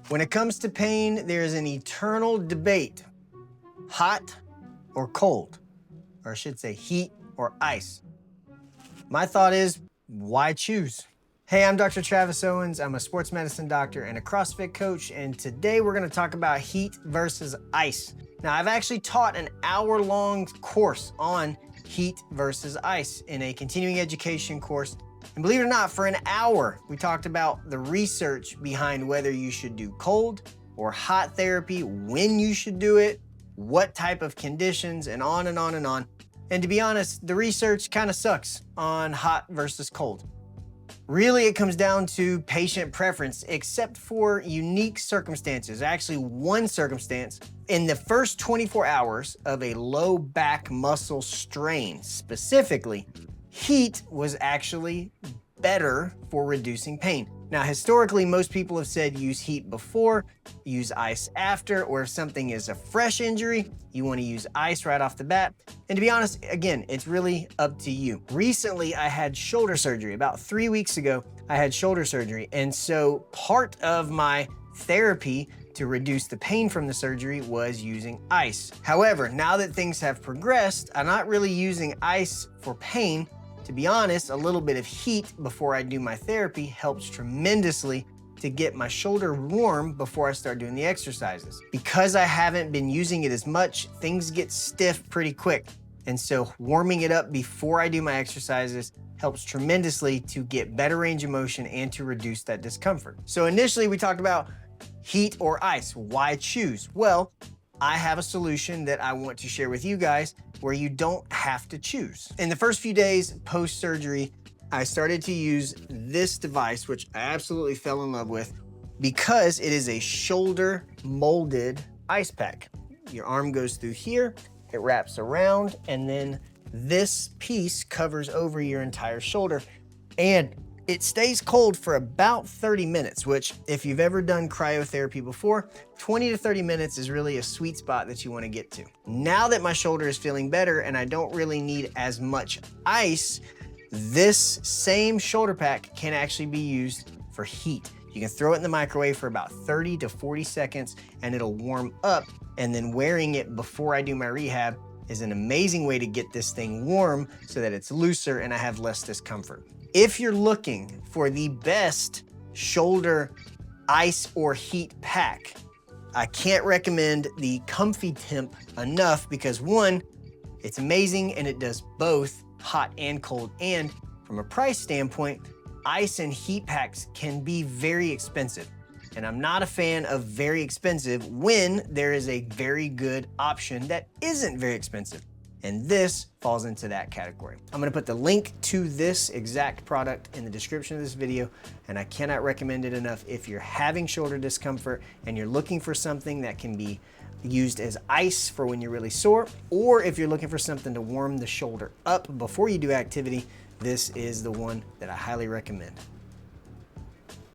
When it comes to pain, there's an eternal debate, hot or cold, or I should say heat or ice. My thought is, why choose? Hey, I'm Dr. Travis Owens. I'm a sports medicine doctor and a CrossFit coach, and today we're gonna talk about heat versus ice. Now, I've actually taught an hour-long course on heat versus ice in a continuing education course. And believe it or not, for an hour, we talked about the research behind whether you should do cold or hot therapy, when you should do it, what type of conditions, and on and on and on. And to be honest, the research kind of sucks on hot versus cold. Really, it comes down to patient preference, except for unique circumstances. Actually, one circumstance, in the first 24 hours of a low back muscle strain, specifically, heat was actually better for reducing pain. Now, historically, most people have said use heat before, use ice after, or if something is a fresh injury, you want to use ice right off the bat. And to be honest, again, it's really up to you. Recently, I had shoulder surgery. About 3 weeks ago, I had shoulder surgery. And so part of my therapy to reduce the pain from the surgery was using ice. However, now that things have progressed, I'm not really using ice for pain. To be honest, a little bit of heat before I do my therapy helps tremendously to get my shoulder warm before I start doing the exercises. Because I haven't been using it as much, things get stiff pretty quick. And so warming it up before I do my exercises helps tremendously to get better range of motion and to reduce that discomfort. So initially we talked about heat or ice. Why choose? Well, I have a solution that I want to share with you guys where you don't have to choose. In the first few days post-surgery, I started to use this device, which I absolutely fell in love with because it is a shoulder molded ice pack. Your arm goes through here, it wraps around, and then this piece covers over your entire shoulder. And it stays cold for about 30 minutes, which if you've ever done cryotherapy before, 20 to 30 minutes is really a sweet spot that you want to get to. Now that my shoulder is feeling better and I don't really need as much ice, this same shoulder pack can actually be used for heat. You can throw it in the microwave for about 30 to 40 seconds and it'll warm up, and then wearing it before I do my rehab is an amazing way to get this thing warm so that it's looser and I have less discomfort. If you're looking for the best shoulder ice or heat pack, I can't recommend the Comfy Temp enough because one, it's amazing and it does both hot and cold. And from a price standpoint, ice and heat packs can be very expensive. And I'm not a fan of very expensive when there is a very good option that isn't very expensive. And this falls into that category. I'm gonna put the link to this exact product in the description of this video, and I cannot recommend it enough if you're having shoulder discomfort and you're looking for something that can be used as ice for when you're really sore, or if you're looking for something to warm the shoulder up before you do activity, this is the one that I highly recommend.